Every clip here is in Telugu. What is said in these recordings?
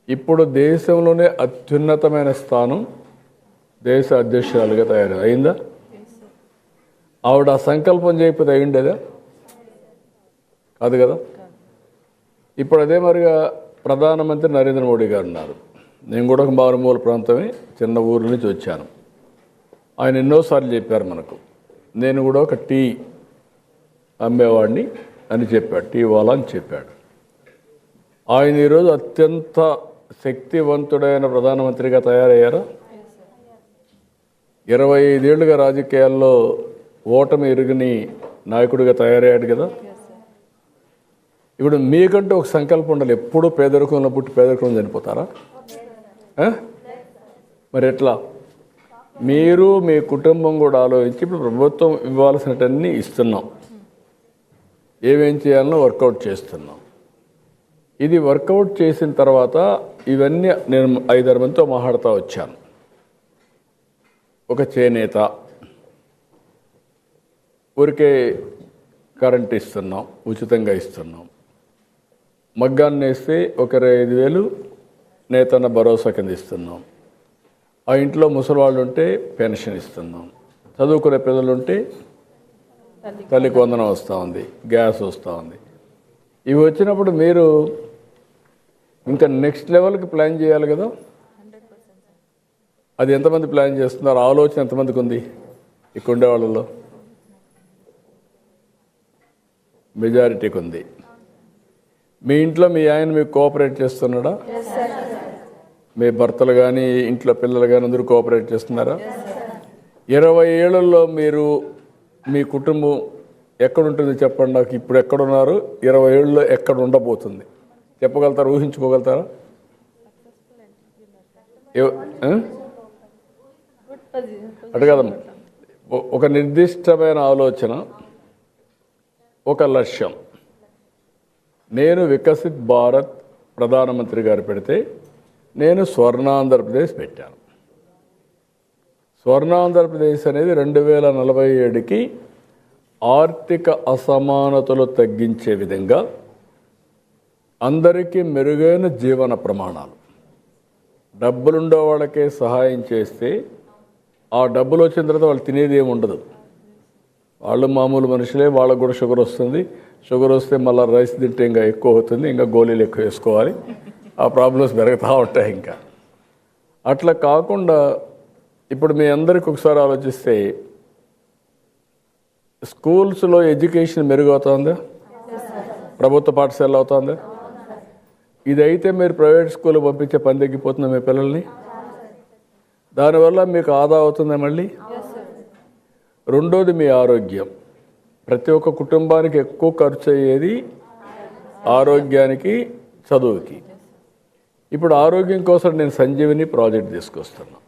ఇప్పుడు దేశంలోనే అత్యున్నతమైన స్థానం దేశ అధ్యక్షురాలుగా అయిందా? ఆవిడ ఆ సంకల్పం చేయకపోతే అయ్యిండేదా? కాదు కదా. ఇప్పుడు అదే మరిగా ప్రధానమంత్రి నరేంద్ర మోడీ గారు ఉన్నారు. నేను కూడా ఒక మారుమూల ప్రాంతమే, చిన్న ఊరు నుంచి వచ్చాను. ఆయన ఎన్నోసార్లు చెప్పారు మనకు, నేను కూడా ఒక టీ అమ్మేవాడిని అని చెప్పాడు, టీ వాలా అని చెప్పాడు. ఆయన ఈరోజు అత్యంత శక్తివంతుడైన ప్రధానమంత్రిగా తయారయ్యారా? 25 ఏళ్లుగా రాజకీయాల్లో ఓటమి ఎరుగని నాయకుడిగా తయారయ్యాడు కదా. ఇప్పుడు మీకంటూ ఒక సంకల్పం ఉండాలి. ఎప్పుడూ పేదరికంలో పుట్టి పేదరికంలో చనిపోతారా? మరి ఎట్లా? మీరు మీ కుటుంబం కూడా ఆలోచించి ఇప్పుడు ప్రభుత్వం ఇవ్వాల్సినవన్నీ ఇస్తున్నాం, ఏమేం చేయాలనో వర్కౌట్ చేస్తున్నాం. ఇది వర్కౌట్ చేసిన తర్వాత ఇవన్నీ నేను 5-6 మందితో మాట్లాడుతూ వచ్చాను. ఒక చేనేత ఊరికే కరెంట్ ఇస్తున్నాం, ఉచితంగా ఇస్తున్నాం. మగ్గాన్ని వేస్తే ఒక 25,000 నేతన్న భరోసా కింద ఇస్తున్నాం. ఆ ఇంట్లో ముసలివాళ్ళు ఉంటే పెన్షన్ ఇస్తున్నాం. చదువుకునే పిల్లలుంటే తల్లికి వందనం వస్తూ ఉంది, గ్యాస్ వస్తూ ఉంది. ఇవి వచ్చినప్పుడు మీరు ఇంకా నెక్స్ట్ లెవెల్కి ప్లాన్ చేయాలి కదా. అది ఎంతమంది ప్లాన్ చేస్తున్నారు? ఆలోచన ఎంతమందికి ఉంది ఇక్కడ ఉండే వాళ్ళలో? మెజారిటీకి ఉంది. మీ ఇంట్లో మీ ఆయన మీకు కోఆపరేట్ చేస్తున్నాడా? మీ భర్తలు కానీ ఇంట్లో పిల్లలు కానీ అందరూ కోఆపరేట్ చేస్తున్నారా? 20 ఏళ్లలో మీరు మీ కుటుంబం ఎక్కడుంటుంది చెప్పండి నాకు. ఇప్పుడు ఎక్కడున్నారు, 20 ఏళ్ళలో ఎక్కడ ఉండబోతుంది చెప్పగలుగుతారా? ఊహించుకోగలుగుతారా? అటు కదమ్మా, ఒక నిర్దిష్టమైన ఆలోచన, ఒక లక్ష్యం. నేను వికసిత్ భారత్ ప్రధానమంత్రి గారు పెడితే నేను స్వర్ణాంధ్రప్రదేశ్ పెట్టాను. స్వర్ణాంధ్రప్రదేశ్ అనేది 2047కి ఆర్థిక అసమానతలు తగ్గించే విధంగా అందరికీ మెరుగైన జీవన ప్రమాణాలు, డబ్బులుండే వాళ్ళకే సహాయం చేస్తే ఆ డబ్బులు వచ్చిన తర్వాత వాళ్ళు తినేది ఏమి ఉండదు. వాళ్ళు మామూలు మనుషులే, వాళ్ళకు కూడా షుగర్ వస్తుంది. షుగర్ వస్తే మళ్ళీ రైస్ తింటే ఇంకా ఎక్కువ అవుతుంది, ఇంకా గోళీలు ఎక్కువ వేసుకోవాలి, ఆ ప్రాబ్లమ్స్ పెరుగుతూ ఉంటాయి. ఇంకా అట్లా కాకుండా ఇప్పుడు మీ అందరికి ఒకసారి ఆలోచిస్తే స్కూల్స్లో ఎడ్యుకేషన్ మెరుగవుతుందా? ప్రభుత్వ పాఠశాల అవుతుందా? ఇదైతే మీరు ప్రైవేట్ స్కూల్ పంపించే పని తగ్గిపోతుందా మీ పిల్లల్ని? దానివల్ల మీకు ఆదా అవుతుందా మళ్ళీ? రెండోది మీ ఆరోగ్యం. ప్రతి ఒక్క కుటుంబానికి ఎక్కువ ఖర్చు అయ్యేది ఆరోగ్యానికి, చదువుకి. ఇప్పుడు ఆరోగ్యం కోసం నేను సంజీవిని ప్రాజెక్ట్ తీసుకొస్తున్నాను.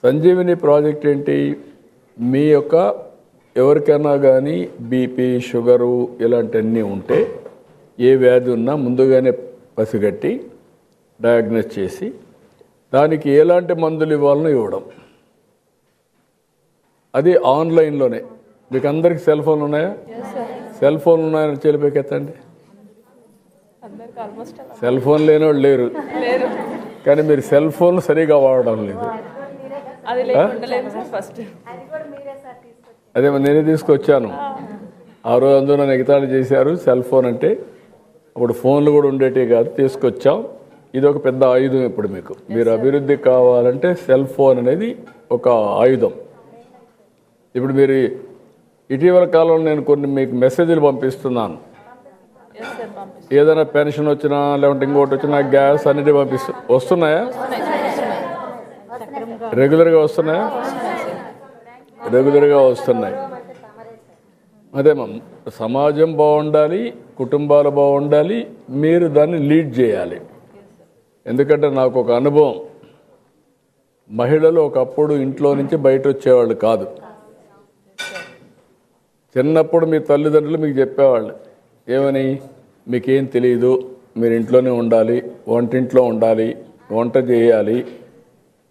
సంజీవిని ప్రాజెక్ట్ ఏంటి? మీ యొక్క ఎవరికైనా కానీ బీపీ, షుగరు ఇలాంటివన్నీ ఉంటే, ఏ వ్యాధి ఉన్నా ముందుగానే పసిగట్టి డయాగ్నోస్ చేసి దానికి ఎలాంటి మందులు ఇవ్వాలనో ఇవ్వడం. అది ఆన్లైన్లోనే. మీకు అందరికి సెల్ ఫోన్లు ఉన్నాయా? సెల్ ఫోన్లు ఉన్నాయని చెలిపెక్కెత్తండి. సెల్ ఫోన్ లేని వాళ్ళు లేరు, కానీ మీరు సెల్ ఫోన్ సరిగా వాడడం లేదు. అదే నేనే తీసుకొచ్చాను. ఆ రోజు అందరూ నన్ను ఎగతాళి చేశారు సెల్ ఫోన్ అంటే. అప్పుడు ఫోన్లు కూడా ఉండేటివి కాదు, తీసుకొచ్చాం. ఇది ఒక పెద్ద ఆయుధం. ఇప్పుడు మీకు మీరు అభివృద్ధి కావాలంటే సెల్ ఫోన్ అనేది ఒక ఆయుధం. ఇప్పుడు మీరు ఇటీవల కాలంలో నేను కొన్ని మీకు మెసేజ్లు పంపిస్తున్నాను. ఏదైనా పెన్షన్ వచ్చినా లేకుంటే ఇంకోటి వచ్చినా గ్యాస్ అన్నిటి వస్తున్నాయా? రెగ్యులర్గా వస్తున్నాయా? రెగ్యులర్గా వస్తున్నాయి. అదే సమాజం బాగుండాలి, కుటుంబాలు బాగుండాలి, మీరు దాన్ని లీడ్ చేయాలి. ఎందుకంటే నాకు ఒక అనుభవం, మహిళలు ఒకప్పుడు ఇంట్లో నుంచి బయట వచ్చేవాళ్ళు కాదు. చిన్నప్పుడు మీ తల్లిదండ్రులు మీకు చెప్పేవాళ్ళు ఏమని, మీకేం తెలియదు, మీరు ఇంట్లోనే ఉండాలి, వంటింట్లో ఉండాలి, వంట చేయాలి,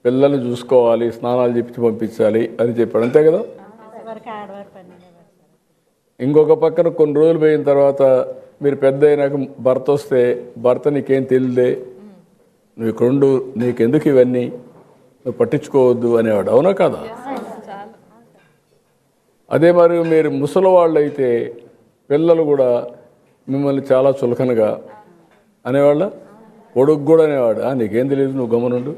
పిల్లల్ని చూసుకోవాలి, స్నానాలు చేపించి పంపించాలి అని చెప్పాడు. అంతే కదా. ఇంకొక పక్కన కొన్ని రోజులు పోయిన తర్వాత మీరు పెద్ద అయినాక భర్త వస్తే, భర్త నీకేం తెలియదే, నీకెందుకు ఇవన్నీ, నువ్వు పట్టించుకోవద్దు అనేవాడు. అవునా కదా? అదే మరి మీరు ముసలి వాళ్ళు అయితే పిల్లలు కూడా మిమ్మల్ని చాలా చులకనగా అనేవాళ్ళ. కొడుకు కూడా అనేవాడు, నీకేం తెలియదు, నువ్వు గమనుండు,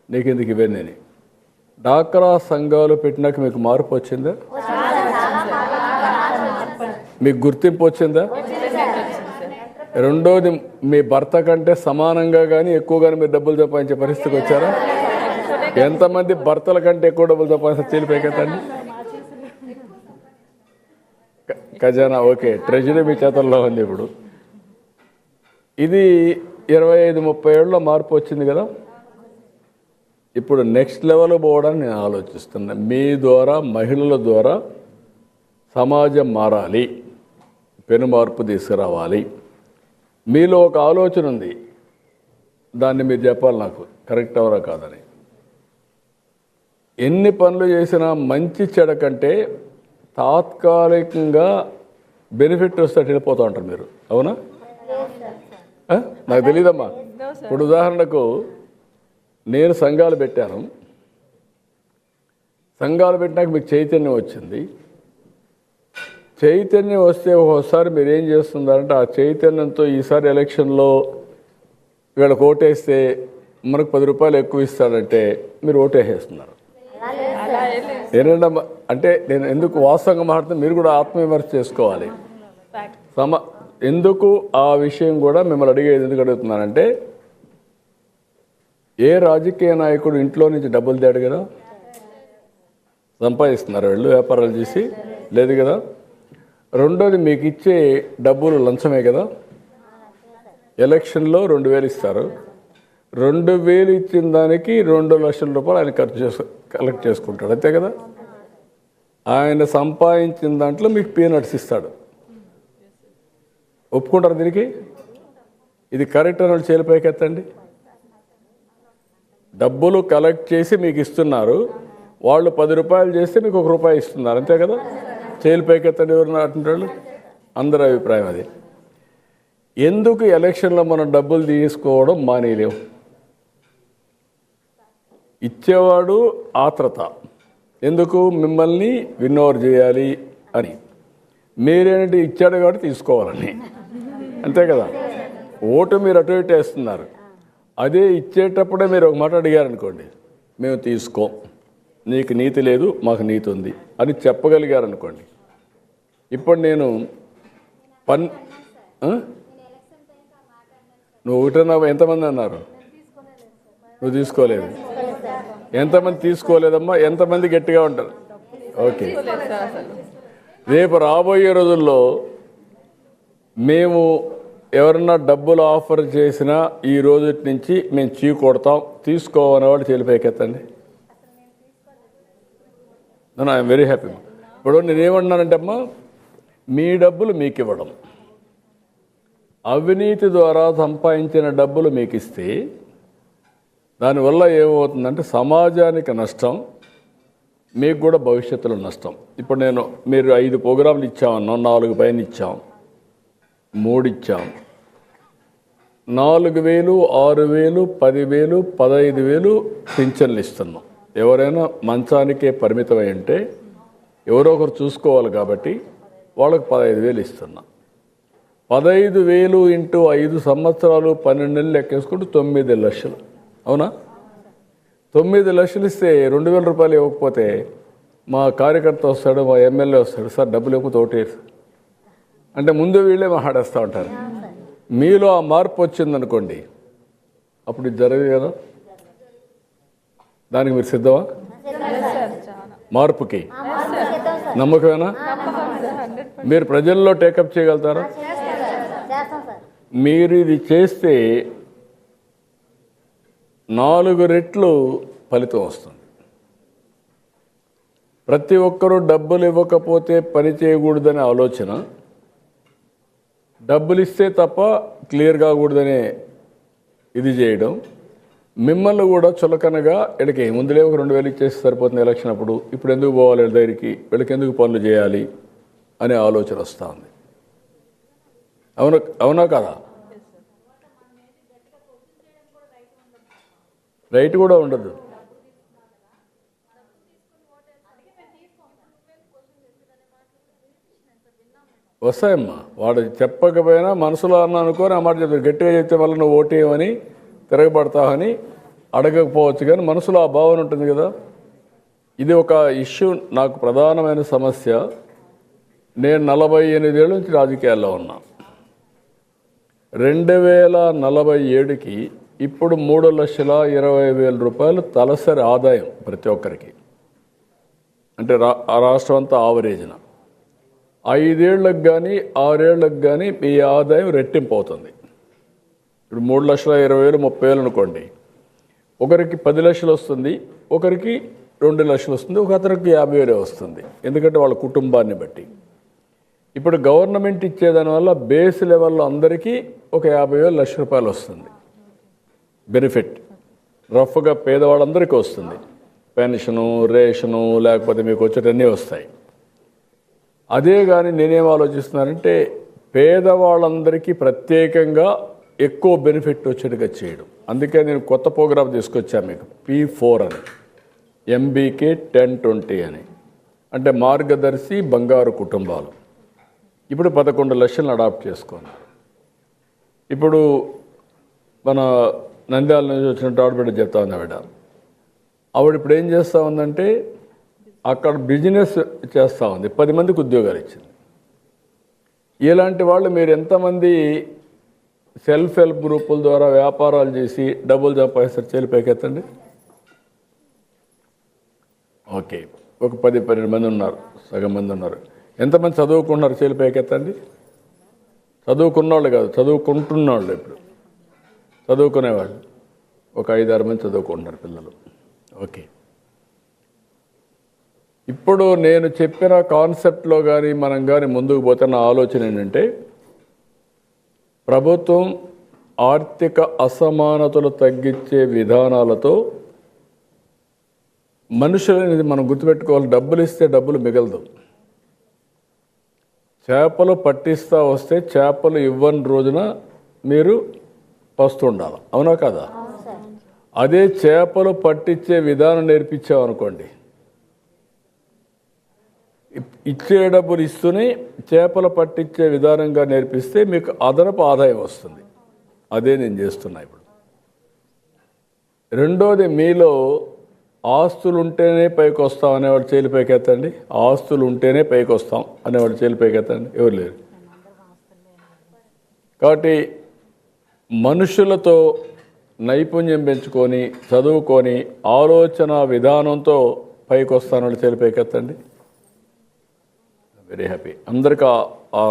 నీకెందుకు ఇవన్నీ అని. డాక్రా సంఘాలు పెట్టినాక మీకు మార్పు వచ్చిందా? మీకు గుర్తింపు వచ్చిందా? రెండోది, మీ భర్త కంటే సమానంగా కానీ ఎక్కువ కానీ మీరు డబ్బులు సంపాదించే పరిస్థితికి వచ్చారా? ఎంతమంది భర్తల కంటే ఎక్కువ డబ్బులు సంపాదించారు తెలిపేకతండి. ఖజానా ఓకే, ట్రెజరీ మీ చేతుల్లో ఉంది. ఇప్పుడు ఇది 25-30 ఏళ్ళలో మార్పు వచ్చింది కదా. ఇప్పుడు నెక్స్ట్ లెవెల్ పోవడానికి నేను ఆలోచిస్తున్నా. మీ ద్వారా, మహిళల ద్వారా సమాజం మారాలి, పెను మార్పు తీసుకురావాలి. మీలో ఒక ఆలోచన ఉంది, దాన్ని మీరు చెప్పాలి నాకు, కరెక్ట్ అవరా కాదని. ఎన్ని పనులు చేసినా మంచి చెడ కంటే తాత్కాలికంగా బెనిఫిట్ వస్తే వెళ్ళిపోతూ ఉంటారు మీరు. అవునా? నాకు తెలియదమ్మా. ఇప్పుడు ఉదాహరణకు నేను సంఘాలు పెట్టాను. సంఘాలు పెట్టినాక మీకు చైతన్యం వచ్చింది. చైతన్యం వస్తే ఒకసారి మీరు ఏం చేస్తున్నారంటే, ఆ చైతన్యంతో ఈసారి ఎలక్షన్లో వీళ్ళకి ఓటేస్తే మనకు 10 రూపాయలు ఎక్కువ ఇస్తాడంటే మీరు ఓటేసేస్తున్నారు. ఏంటంటే అంటే నేను ఎందుకు వాస్తవంగా మాట్లాడుతున్నా, మీరు కూడా ఆత్మవిమర్శ చేసుకోవాలి. ఎందుకు ఆ విషయం కూడా మిమ్మల్ని అడిగేది ఎందుకు అడుగుతున్నానంటే, ఏ రాజకీయ నాయకుడు ఇంట్లో నుంచి డబ్బులు తేడు కదా, సంపాదిస్తున్నారు వీళ్ళు వ్యాపారాలు చేసి, లేదు కదా. రెండోది, మీకు ఇచ్చే డబ్బులు లంచమే కదా. ఎలక్షన్లో 2000 ఇస్తారు. 2000 ఇచ్చిన దానికి 2 లక్షల రూపాయలు ఆయన కలెక్ట్ చేసుకుంటాడు, అంతే కదా. ఆయన సంపాదించిన దాంట్లో మీకు పీనట్స్ ఇస్తాడు. ఒప్పుకుంటారు దీనికి? ఇది కరెక్ట్ అని వాళ్ళు చేలిపైకి ఎత్తండి. డబ్బులు కలెక్ట్ చేసి మీకు ఇస్తున్నారు, వాళ్ళు 10 రూపాయలు చేస్తే మీకు 1 రూపాయి ఇస్తున్నారు, అంతే కదా. చేలిపైకి ఎత్తండి ఎవరు అంటున్నారు. అందరి అభిప్రాయం అది. ఎందుకు ఎలక్షన్లో మనం డబ్బులు తీసుకోవడం మానేయలేము? ఇచ్చేవాడు ఆత్రత, ఎందుకు మిమ్మల్ని విన్నోవర్ చేయాలి అని. మీరేంటి ఇచ్చాడు కాబట్టి తీసుకోవాలని, అంతే కదా. ఓటు మీరు అటు ఇటు వేస్తున్నారు. అదే ఇచ్చేటప్పుడే మీరు ఒక మాట అడిగారనుకోండి, మేము తీసుకోం, నీకు నీతి లేదు మాకు నీతి ఉంది అని చెప్పగలిగారనుకోండి. ఇప్పుడు నేను నువ్వు ఒకటన్నా ఎంతమంది అన్నారు? నువ్వు తీసుకోలేదు. ఎంతమంది తీసుకోలేదమ్మా? ఎంతమంది గట్టిగా ఉంటారు? ఓకే, రేపు రాబోయే రోజుల్లో మేము ఎవరన్నా డబ్బులు ఆఫర్ చేసినా ఈ రోజు నుంచి మేము చీ కొడతాం, తీసుకోవనేవాడు చేలిపైకెత్తండి. I'm very happy. ఇప్పుడు నేనేమన్నానంటే అమ్మా, మీ డబ్బులు మీకు ఇవ్వడం, అవినీతి ద్వారా సంపాదించిన డబ్బులు మీకు ఇస్తే దానివల్ల ఏమవుతుందంటే సమాజానికి నష్టం, మీకు కూడా భవిష్యత్తులో నష్టం. ఇప్పుడు మీరు 5 ప్రోగ్రాంలు ఇచ్చామన్నాం, 4 పైన ఇచ్చాం, 3 ఇచ్చాం. 4000, 6000, 10,000, 15,000 పింఛన్లు ఇస్తున్నాం. ఎవరైనా మంచానికే పరిమితమై ఉంటే ఎవరో ఒకరు చూసుకోవాలి కాబట్టి వాళ్ళకు 15,000 ఇస్తున్నాం. 15,000 ఇంటూ 5 సంవత్సరాలు 12 నెలలు లెక్కేసుకుంటూ 9 లక్షలు. అవునా? 9 లక్షలు ఇస్తే 2,000 రూపాయలు ఇవ్వకపోతే మా కార్యకర్త వస్తాడు, మా ఎమ్మెల్యే వస్తాడు, సార్ డబ్బులు ఇవ్వకపోతే ఓటేరు అంటే ముందు వీళ్ళే మాట్లాడేస్తూ ఉంటారు. మీలో ఆ మార్పు వచ్చిందనుకోండి, అప్పుడు ఇది జరగదు కదా. దానికి మీరు సిద్ధమా? మార్పుకి నమ్మకమేనా? మీరు ప్రజల్లో టేకప్ చేయగలుగుతారా? మీరు ఇది చేస్తే 4 రెట్లు ఫలితం వస్తుంది. ప్రతి ఒక్కరూ డబ్బులు ఇవ్వకపోతే పని చేయకూడదనే ఆలోచన, డబ్బులు ఇస్తే తప్ప క్లియర్ కాకూడదనే ఇది చేయడం, మిమ్మల్ని కూడా చులకనగా వీళ్ళకి ముందులే ఒక 2,000 ఇచ్చేసి సరిపోతుంది ఎలక్షన్ అప్పుడు, ఇప్పుడు ఎందుకు పోవాలి వీళ్ళ దగ్గరికి, వీళ్ళకి ఎందుకు పనులు చేయాలి అనే ఆలోచన వస్తూ ఉంది. అవునా కదా? రైట్ కూడా ఉండదు. వస్తాయమ్మా, వాడు చెప్పకపోయినా మనసులో అన్న అనుకోని ఆ మాట చెప్తాడు. గట్టిగా చెప్తే వల్ల నువ్వు ఓటేయమని తిరగబడతావని అడగకపోవచ్చు, కానీ మనసులో ఆ భావన ఉంటుంది కదా. ఇది ఒక ఇష్యూ, నాకు ప్రధానమైన సమస్య. నేను 48 ఏళ్ళ నుంచి రాజకీయాల్లో ఉన్నా. 2047కి ఇప్పుడు 3,20,000 రూపాయలు తలసరి ఆదాయం ప్రతి ఒక్కరికి, అంటే రాష్ట్రం అంతా ఆవరేజ్న. 5 ఏళ్ళకు కానీ 6 ఏళ్ళకు కానీ మీ ఆదాయం రెట్టింపు అవుతుంది. ఇప్పుడు 3,20,000 30,000 అనుకోండి, ఒకరికి 10 లక్షలు వస్తుంది, ఒకరికి 2 లక్షలు వస్తుంది, ఒక అతనికి 50,000 వస్తుంది, ఎందుకంటే వాళ్ళ కుటుంబాన్ని బట్టి. ఇప్పుడు గవర్నమెంట్ ఇచ్చేదానివల్ల బేస్ లెవెల్లో అందరికీ ఒక 50,000 లక్ష రూపాయలు వస్తుంది బెనిఫిట్. రఫ్గా పేదవాళ్ళందరికీ వస్తుంది, పెన్షను, రేషను, లేకపోతే మీకు వచ్చేటన్నీ వస్తాయి. అదే కానీ నేనేం ఆలోచిస్తున్నానంటే పేదవాళ్ళందరికీ ప్రత్యేకంగా ఎక్కువ బెనిఫిట్ వచ్చేట్టుగా చేయడం. అందుకే నేను కొత్త ప్రోగ్రాం తీసుకొచ్చాను మీకు, P4 అని, MBK 1020 అని, అంటే మార్గదర్శి బంగారు కుటుంబాలు. ఇప్పుడు 11 లక్షలను అడాప్ట్ చేసుకున్నారు. ఇప్పుడు మన నంద్యాల నుంచి వచ్చినట్టు ఆడబిడ్డ చెప్తా ఉంది ఆవిడ ఇప్పుడు ఏం చేస్తూ ఉందంటే అక్కడ బిజినెస్ చేస్తూ ఉంది, 10 మందికి ఉద్యోగాలు ఇచ్చింది. ఇలాంటి వాళ్ళు మీరు ఎంతమంది సెల్ఫ్ హెల్ప్ గ్రూపుల ద్వారా వ్యాపారాలు చేసి డబ్బులు సంపాదిస్తారు? చేలి పైకెత్తండి. ఓకే, ఒక 10-12 మంది ఉన్నారు, సగం మంది ఉన్నారు. ఎంతమంది చదువుకున్నారు? చేలి పైకెత్తండి. చదువుకున్నవాళ్ళు కాదు, చదువుకుంటున్నవాళ్ళు. ఇప్పుడు చదువుకునేవాళ్ళు ఒక 5-6 మంది చదువుకుంటున్నారు పిల్లలు. ఓకే, ఇప్పుడు నేను చెప్పిన కాన్సెప్ట్లో కానీ మనం కానీ ముందుకు పోతే నా ఆలోచన ఏంటంటే ప్రభుత్వం ఆర్థిక అసమానతలు తగ్గించే విధానాలతో మనుషులనేది మనం గుర్తుపెట్టుకోవాలి. డబ్బులు ఇస్తే డబ్బులు మిగలదు. చేపలు పట్టిస్తా వస్తే చేపలు ఇవ్వని రోజున మీరు పస్తుండాలి, అవునా కదా? అదే చేపలు పట్టించే విధానం నేర్పించామనుకోండి, ఇచ్చే డబ్బులు ఇస్తూనే చేపలు పట్టించే విధానంగా నేర్పిస్తే మీకు అదనపు ఆదాయం వస్తుంది. అదే నేను చేస్తున్నా ఇప్పుడు. రెండోది, మీలో ఆస్తులు ఉంటేనే పైకి వస్తాం అనేవాడు చేలి పైకి ఎత్తండి. ఆస్తులు ఉంటేనే పైకి వస్తాం అనేవాడు చేలి పైకి ఎత్తండి. ఎవరు లేరు. కాబట్టి మనుషులతో నైపుణ్యం పెంచుకొని చదువుకొని ఆలోచన విధానంతో పైకి వస్తానని చేలి పైకి ఎత్తండి. Very happy. అందరికీ ఆ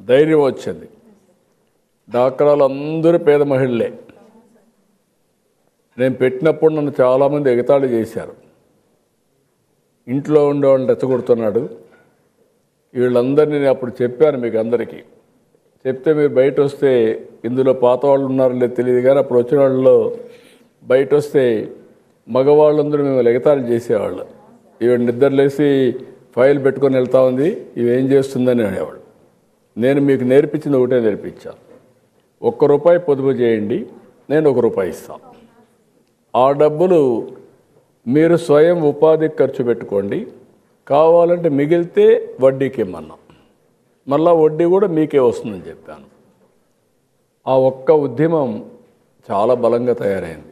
ధైర్యం వచ్చింది. డాక్టర్లు అందరూ పేద మహిళలే. నేను పెట్టినప్పుడు నన్ను చాలామంది ఎగతాళి చేశారు. ఇంట్లో ఉండేవాళ్ళని రెచ్చగొడుతున్నాడు. వీళ్ళందరినీ నేను అప్పుడు చెప్పాను మీకు అందరికీ. చెప్తే మీరు బయట వస్తే, ఇందులో పాత వాళ్ళు ఉన్నారో లేదు తెలియదు కానీ అప్పుడు వచ్చిన వాళ్ళలో బయట వస్తే మగవాళ్ళందరూ మిమ్మల్ని ఎగతాళి చేసేవాళ్ళు. ఈవిడ నిద్రలేసి ఫైల్ పెట్టుకొని వెళ్తా ఉంది, ఇవేం చేస్తుందని అనేవాడు. నేను మీకు నేర్పించింది ఒకటే నేర్పించాను, ₹1 పొదుపు చేయండి, నేను ₹1 ఇస్తాను. ఆ డబ్బులు మీరు స్వయం ఉపాధికి ఖర్చు పెట్టుకోండి, కావాలంటే మిగిలితే వడ్డీకి ఇమ్మన్నా, మళ్ళా వడ్డీ కూడా మీకే వస్తుందని చెప్పాను. ఆ ఒక్క ఉద్యమం చాలా బలంగా తయారైంది.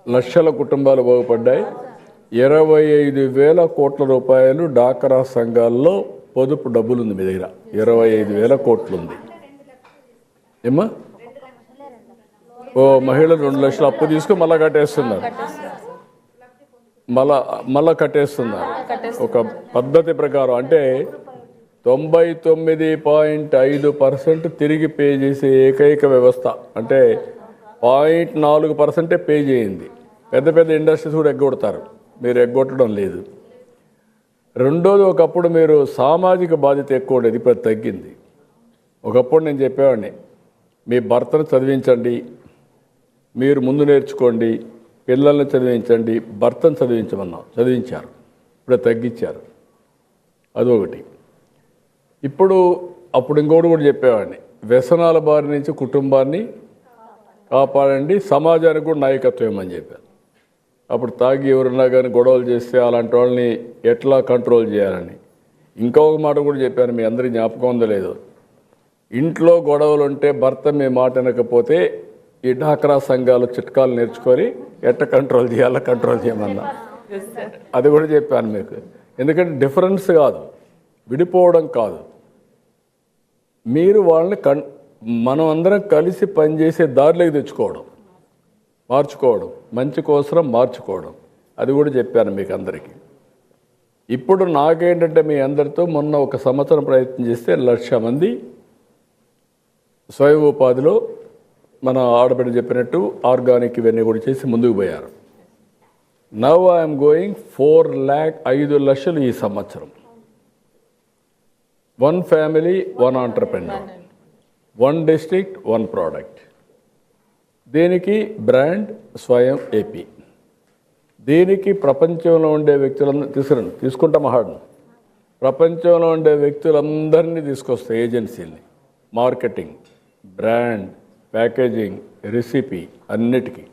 లక్షల కుటుంబాలు బాగుపడ్డాయి. 25,000 కోట్ల రూపాయలు డాక్రా సంఘాల్లో పొదుపు డబ్బులు ఉంది మీ దగ్గర. 25,000 కోట్లు ఉంది. ఏమ్మా, ఓ మహిళలు 2 లక్షలు అప్పు తీసుకుని మళ్ళీ కట్టేస్తున్నారు, మళ్ళా కట్టేస్తున్నారు ఒక పద్ధతి ప్రకారం. అంటే 99.5% తిరిగి పే చేసే ఏకైక వ్యవస్థ. అంటే 0.4% పే చేయింది. పెద్ద పెద్ద ఇండస్ట్రీస్ కూడా ఎగ్గొడతారు, మీరు ఎగ్గొట్టడం లేదు. రెండోది, ఒకప్పుడు మీరు సామాజిక బాధ్యత ఎక్కువ ఉండేది, ఇప్పుడు తగ్గింది. ఒకప్పుడు నేను చెప్పేవాడిని, మీ భర్తను చదివించండి, మీరు ముందు నేర్చుకోండి, పిల్లల్ని చదివించండి, భర్తను చదివించారు. ఇప్పుడు తగ్గించారు. అదొకటి. అప్పుడు ఇంకోటి కూడా చెప్పేవాడిని, వ్యసనాల బారి నుంచి కుటుంబాన్ని కాపాడండి, సమాజానికి కూడా నాయకత్వం ఇవ్వమని చెప్పాను. అప్పుడు తాగి ఎవరున్నా కానీ గొడవలు చేస్తే అలాంటి వాళ్ళని ఎట్లా కంట్రోల్ చేయాలని ఇంకొక మాట కూడా చెప్పాను. మీ అందరికీ జ్ఞాపకం ఉందో లేదో, ఇంట్లో గొడవలు ఉంటే భర్త మీ మాట వినకపోతే ఈ డాక్రా సంఘాలు చిట్కాలు నేర్చుకొని ఎట్ట కంట్రోల్ చేయాలో కంట్రోల్ చేయమన్నా, అది కూడా చెప్పాను మీకు. ఎందుకంటే డిఫరెన్స్ కాదు, విడిపోవడం కాదు, మీరు వాళ్ళని మనం అందరం కలిసి పనిచేసే దారిలోకి తెచ్చుకోవడం, మార్చుకోవడం, మంచి కోసం మార్చుకోవడం, అది కూడా చెప్పాను మీకు అందరికీ. ఇప్పుడు నాకేంటంటే మీ అందరితో మొన్న 1 సంవత్సరం ప్రయత్నం చేస్తే 1,00,000 మంది స్వయం ఉపాధిలో మన ఆడబిడ్డ చెప్పినట్టు ఆర్గానిక్ ఇవన్నీ కూడా చేసి ముందుకు పోయారు. నవ్ ఐఎమ్ గోయింగ్ 4,05 లక్షలు ఈ సంవత్సరం. 1 ఫ్యామిలీ 1 ఆంటర్‌ప్రెన్యూర్, 1 డిస్ట్రిక్ట్ 1 ప్రోడక్ట్. దీనికి బ్రాండ్ స్వయం ఏపీ. దీనికి ప్రపంచంలో ఉండే వ్యక్తులందరూ తీసుకుంటాం హాడ్ను. ప్రపంచంలో ఉండే వ్యక్తులందరినీ తీసుకొస్తే ఏజెన్సీని, మార్కెటింగ్, బ్రాండ్, ప్యాకేజింగ్, రెసిపీ అన్నిటికీ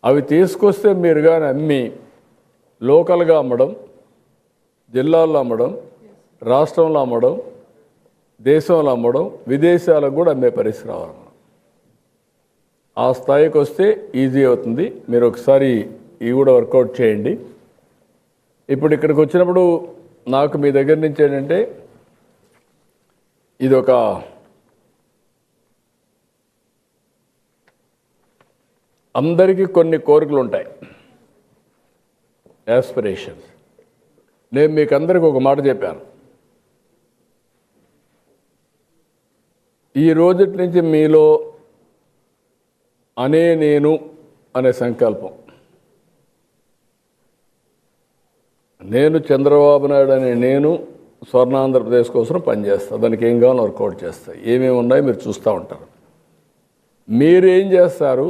అవి తీసుకొస్తే మీరు కానీ అమ్మి లోకల్గా అమ్మడం, జిల్లాల్లో అమ్మడం, రాష్ట్రంలో అమ్మడం, దేశంలో అమ్మడం, విదేశాలకు కూడా అమ్మే పరిస్థితి రావాలి. ఆ స్థాయికి వస్తే ఈజీ అవుతుంది. మీరు ఒకసారి ఇవి కూడా వర్కౌట్ చేయండి. ఇప్పుడు ఇక్కడికి వచ్చినప్పుడు నాకు మీ దగ్గర నుంచి ఏంటంటే ఇది ఒక అందరికీ కొన్ని కోరికలు ఉంటాయి, యాస్పిరేషన్స్. నేను మీకు అందరికీ ఒక మాట చెప్పాను, ఈ రోజుటి నుంచి మీలో నేను అనే సంకల్పం, నేను చంద్రబాబు నాయుడు అనే నేను స్వర్ణాంధ్రప్రదేశ్ కోసం పనిచేస్తా, దానికి ఏం కావాలో వర్కౌట్ చేస్తా, ఏమేమి ఉన్నాయో మీరు చూస్తూ ఉంటారు. మీరేం చేస్తారు,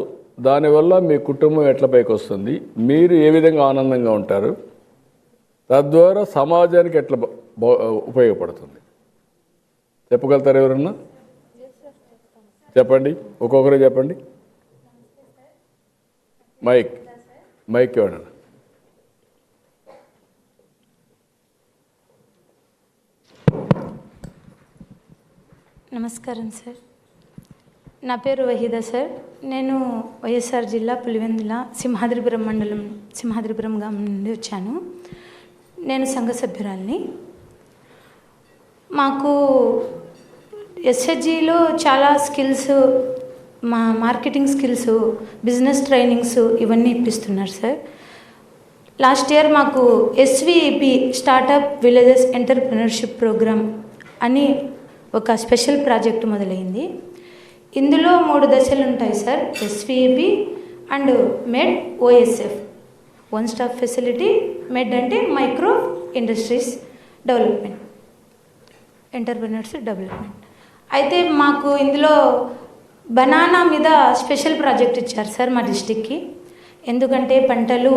దానివల్ల మీ కుటుంబం ఎట్ల పైకి వస్తుంది, మీరు ఏ విధంగా ఆనందంగా ఉంటారు, తద్వారా సమాజానికి ఎట్లా ఉపయోగపడుతుంది చెప్పగలుగుతారు ఎవరన్నా? చెప్పండి, ఒక్కొక్కరే చెప్పండి. మైక్ ఇవ్వండి. నమస్కారం సార్, నా పేరు వహీదా సార్. నేను వైఎస్ఆర్ జిల్లా పులివెందుల సింహాద్రిపురం మండలం సింహాద్రిపురం గ్రామం నుండి వచ్చాను. నేను సంఘ సభ్యురాల్ని. మాకు ఎస్హెచ్జిలో చాలా skills, marketing skills, business trainings ఇవన్నీ ఇప్పిస్తున్నారు సార్. లాస్ట్ ఇయర్ మాకు SVEP startup villages entrepreneurship programme అని ఒక స్పెషల్ ప్రాజెక్ట్ మొదలైంది. ఇందులో 3 దశలు ఉంటాయి sir. SVEP and MED, OSF, 1 stop facility. MED అంటే micro industries development, entrepreneurship development. అయితే మాకు ఇందులో బనానా మీద స్పెషల్ ప్రాజెక్ట్ ఇచ్చారు సార్ మా డిస్టిక్కి. ఎందుకంటే పంటలు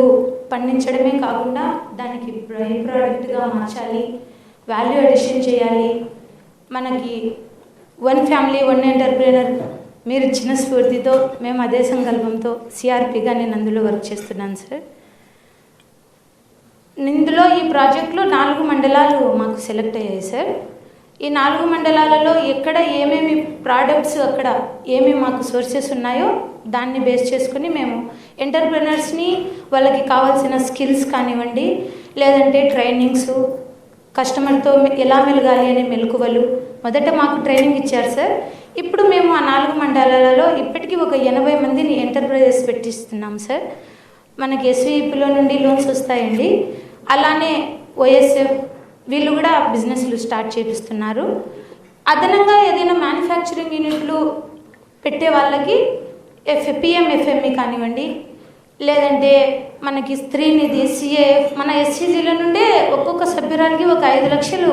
పండించడమే కాకుండా దానికి ప్రోడక్ట్గా మార్చాలి, వాల్యూ అడిషన్ చేయాలి. మనకి 1 ఫ్యామిలీ 1 ఎంటర్‌ప్రెన్యూర్ మీరు ఇచ్చిన స్ఫూర్తితో మేము అదే సంకల్పంతో సిఆర్పిగా నేను అందులో వర్క్ చేస్తున్నాను సార్. ఇందులో ఈ ప్రాజెక్ట్లో 4 మండలాలు మాకు సెలెక్ట్ అయ్యాయి సార్. ఈ 4 మండలాలలో ఎక్కడ ఏమేమి ప్రోడక్ట్స్, అక్కడ ఏమేమి మాకు సోర్సెస్ ఉన్నాయో దాన్ని బేస్ చేసుకుని మేము ఎంటర్‌ప్రెన్యూర్స్ని వాళ్ళకి కావాల్సిన స్కిల్స్ కానివ్వండి, లేదంటే ట్రైనింగ్స్, కస్టమర్తో ఎలా మెలగాలి అనే మెలకువలు మొదట మాకు ట్రైనింగ్ ఇచ్చారు సార్. ఇప్పుడు మేము ఆ 4 మండలాలలో ఇప్పటికీ ఒక 80 మందిని ఎంటర్ప్రైజెస్ పెట్టిస్తున్నాం సార్. మనకి ఎస్విఈపిలో నుండి లోన్స్ వస్తాయండి. అలానే ఓఎస్ఎఫ్ వీళ్ళు కూడా బిజినెస్లు స్టార్ట్ చేపిస్తున్నారు. అదనంగా ఏదైనా మ్యానుఫ్యాక్చరింగ్ యూనిట్లు పెట్టే వాళ్ళకి పిఎంఎఫ్ఎంఈ కానివ్వండి, లేదంటే మనకి స్త్రీనిధి, సిఏఎఫ్, మన ఎస్సీజీల నుండే ఒక్కొక్క సభ్యురానికి ఒక 5 లక్షలు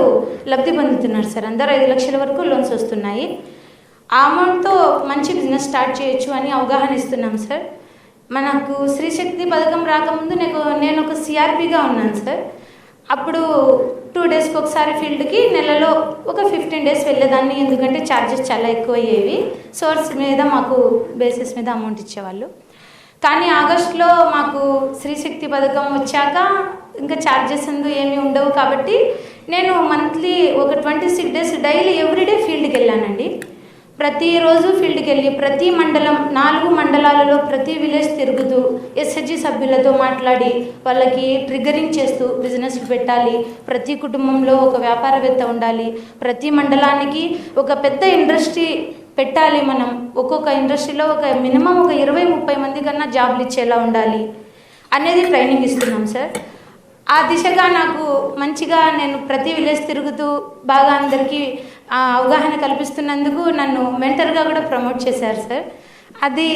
లబ్ధి పొందుతున్నారు సార్. అందరూ 5 లక్షల వరకు లోన్స్ వస్తున్నాయి. ఆ అమౌంట్తో మంచి బిజినెస్ స్టార్ట్ చేయొచ్చు అని అవగాహన ఇస్తున్నాం సార్. మనకు స్త్రీ శక్తి పథకం రాకముందు నేను ఒక సిఆర్పిగా ఉన్నాను సార్. అప్పుడు 2 డేస్కి ఒకసారి ఫీల్డ్కి నెలలో ఒక 15 డేస్ వెళ్ళేదాన్ని, ఎందుకంటే ఛార్జెస్ చాలా ఎక్కువ అయ్యేవి. సోర్స్ మీద మాకు బేసిస్ మీద అమౌంట్ ఇచ్చేవాళ్ళు. కానీ ఆగస్టులో మాకు స్త్రీశక్తి పథకం వచ్చాక ఇంకా ఛార్జెస్ ఏమీ ఉండవు కాబట్టి నేను మంత్లీ ఒక 26 డేస్ డైలీ ఎవ్రీడే ఫీల్డ్కి వెళ్ళానండి. ప్రతిరోజు ఫీల్డ్కి వెళ్ళి ప్రతి మండలం 4 మండలాలలో ప్రతి విలేజ్ తిరుగుతూ ఎస్హెచ్జి సభ్యులతో మాట్లాడి వాళ్ళకి ట్రిగరింగ్ చేస్తూ బిజినెస్లు పెట్టాలి, ప్రతి కుటుంబంలో ఒక వ్యాపారవేత్త ఉండాలి, ప్రతి మండలానికి ఒక పెద్ద ఇండస్ట్రీ పెట్టాలి, మనం ఒక్కొక్క ఇండస్ట్రీలో ఒక మినిమం ఒక 20-30 మంది కన్నా జాబ్లు ఇచ్చేలా ఉండాలి అనేది ట్రైనింగ్ ఇస్తున్నాం సార్. ఆ దిశగా నాకు మంచిగా నేను ప్రతి విలేజ్ తిరుగుతూ బాగా అందరికీ అవగాహన కల్పిస్తున్నందుకు నన్ను మెంటర్గా కూడా ప్రమోట్ చేశారు సార్. అది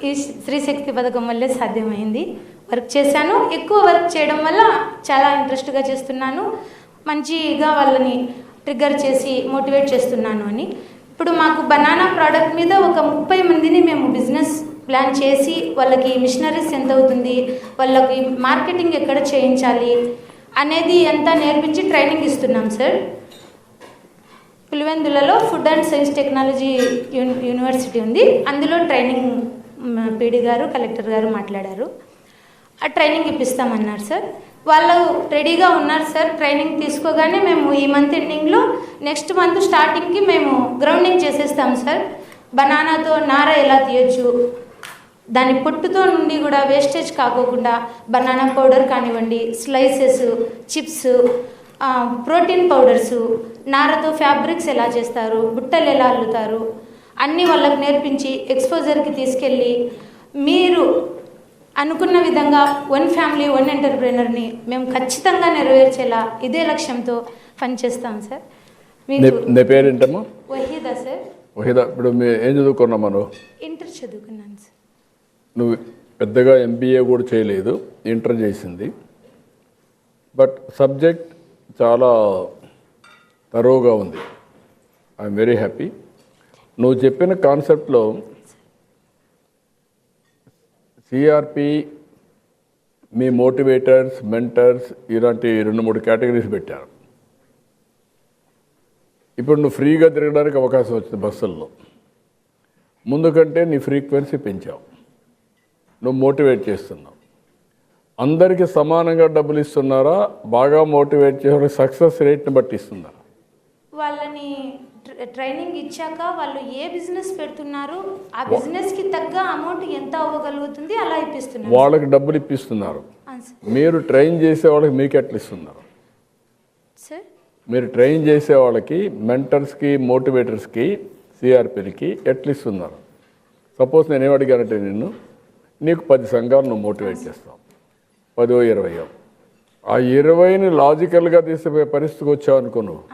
ఈ స్త్రీశక్తి పథకం వల్లే సాధ్యమైంది. వర్క్ చేశాను, ఎక్కువ వర్క్ చేయడం వల్ల చాలా ఇంట్రెస్ట్గా చేస్తున్నాను, మంచిగా వాళ్ళని ట్రిగ్గర్ చేసి మోటివేట్ చేస్తున్నాను అని. ఇప్పుడు మాకు బనానా ప్రోడక్ట్ మీద ఒక 30 మందిని మేము బిజినెస్ ప్లాన్ చేసి వాళ్ళకి మిషనరీస్ ఎంత అవుతుంది, వాళ్ళకి మార్కెటింగ్ ఎక్కడ చేయించాలి అనేది అంతా నేర్పించి ట్రైనింగ్ ఇస్తున్నాం సార్. పులివెందులలో food and science technology university ఉంది, అందులో ట్రైనింగ్ పీడీ గారు కలెక్టర్ గారు మాట్లాడారు, ఆ ట్రైనింగ్ ఇప్పిస్తామన్నారు సార్. వాళ్ళు రెడీగా ఉన్నారు సార్. ట్రైనింగ్ తీసుకోగానే మేము ఈ మంత్ ఎండింగ్లో నెక్స్ట్ మంత్ స్టార్టింగ్కి మేము గ్రౌండింగ్ చేసేస్తాం సార్. బనానాతో నార ఎలా తీయొచ్చు, దాని పొట్టుతో నుండి కూడా వేస్టేజ్ కాకోకుండా బనానా పౌడర్ కానివ్వండి, స్లైసెస్, చిప్స్, ప్రోటీన్ పౌడర్సు, నారతో ఫ్యాబ్రిక్స్ ఎలా చేస్తారు, బుట్టలు ఎలా అల్లుతారు అన్నీ వాళ్ళకి నేర్పించి ఎక్స్పోజర్కి తీసుకెళ్ళి మీరు అనుకున్న విధంగా 1 ఫ్యామిలీ 1 ఎంటర్ప్రెనర్ని మేము ఖచ్చితంగా నెరవేర్చేలా ఇదే లక్ష్యంతో పనిచేస్తాం సార్. నీ పేరేంటమ్మా? వహీదా సార్. వహీదా, ఇప్పుడు ఏం చదువుకున్నామా నువ్వు? ఇంటర్ చదువుకున్నాను సార్. నువ్వు పెద్దగా ఎంబీఏ కూడా చేయలేదు, ఇంటర్ చేసింది. బట్ సబ్జెక్ట్ చాలా తరోగా ఉంది. I'm very happy. నువ్వు చెప్పిన కాన్సెప్ట్లో సిఆర్పి, మీ మోటివేటర్స్, మెంటర్స్ ఇలాంటి 2-3 కేటగిరీస్ పెట్టారు. ఇప్పుడు నువ్వు ఫ్రీగా తిరగడానికి అవకాశం వచ్చింది బస్సుల్లో. ముందు కంటే నీ ఫ్రీక్వెన్సీ పెంచావు, నువ్వు మోటివేట్ చేస్తున్నావు. అందరికీ సమానంగా డబ్బులు ఇస్తున్నారా, బాగా మోటివేట్ చేసే సక్సెస్ రేట్ని బట్టి ఇస్తున్నారా? వాళ్ళని ట్రైనింగ్ ఇచ్చాక వాళ్ళు ఏ బిజినెస్ పెడుతున్నారు, ఆ బిజినెస్కి తగ్గ అమౌంట్ ఎంత అవ్వగలుగుతుంది అలా ఇప్పిస్తున్నారు. వాళ్ళకి డబ్బులు ఇప్పిస్తున్నారు. మీరు ట్రైన్ చేసే వాళ్ళకి మీకు ఎట్లా ఇస్తున్నారు సార్? మీరు ట్రైన్ చేసే వాళ్ళకి, మెంటర్స్కి, మోటివేటర్స్కి, సిఆర్పిలకి ఎట్లా ఇస్తున్నారు? సపోజ్ నేను ఏం అడిగానంటే, నీకు 10 సంఘాలు నువ్వు మోటివేట్ చేస్తావు, 10-20. ఆ 20ని లాజికల్గా తీసిపోయే పరిస్థితికి వచ్చావు అనుకో, నువ్వు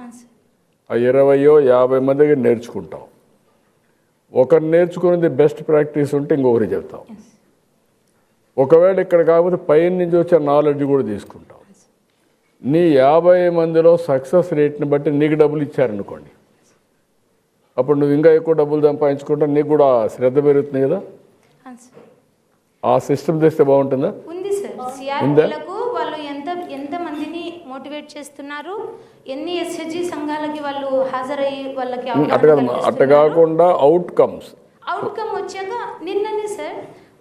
ఆ 20-50 మంది దగ్గర నేర్చుకుంటావు. ఒకరు నేర్చుకునేది బెస్ట్ ప్రాక్టీస్ ఉంటే ఇంకొకరికి చెప్తావు. ఒకవేళ ఇక్కడ కాకపోతే పైన నుంచి వచ్చే నాలెడ్జ్ కూడా తీసుకుంటావు. నీ 50 మందిలో సక్సెస్ రేట్ని బట్టి నీకు డబ్బులు ఇచ్చారనుకోండి, అప్పుడు నువ్వు ఇంకా ఎక్కువ డబ్బులు సంపాదించుకుంటా, నీకు కూడా శ్రద్ధ పెరుగుతుంది కదా. ఆ సిస్టమ్ తెస్తే బాగుంటుందా? ఉంది సార్. సిఆర్పిలకు వాళ్ళు ఎంత మందిని మోటివేట్ చేస్తున్నారు, ఎన్ని ఎస్హెచ్జి సంఘాలకి వాళ్ళు హాజరయ్యి వాళ్ళకి అట్ట కాకుండా అవుట్కమ్ వచ్చాక నిన్ననే సార్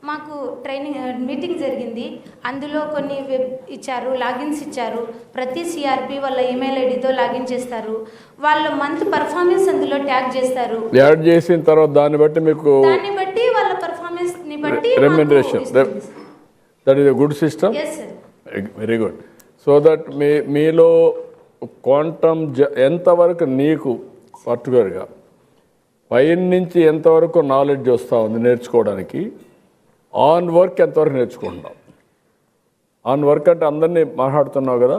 మాకు ట్రైనింగ్ మీటింగ్ జరిగింది. అందులో కొన్ని వెబ్ ఇచ్చారు, లాగిన్స్ ఇచ్చారు. ప్రతి సిఆర్పి వాళ్ళ ఈమెయిల్ ఐడితో లాగిన్ చేస్తారు. వాళ్ళ మంత్ పర్ఫార్మెన్స్ అందులో ట్యాగ్ చేస్తారు. యాడ్ చేసిన తర్వాత దాన్ని బట్టి వాళ్ళ పర్ఫార్మెన్స్ ని బట్టి remuneration. That is a good system. Very good. So that మీలో క్వాంటమ్ ఎంతవరకు నీకు పర్టికులర్గా పైన నుంచి ఎంతవరకు నాలెడ్జ్ వస్తూ ఉంది నేర్చుకోవడానికి, ఆన్ వర్క్ ఎంతవరకు నేర్చుకుంటున్నావు? ఆన్ వర్క్ అంటే అందరినీ మాట్లాడుతున్నావు కదా,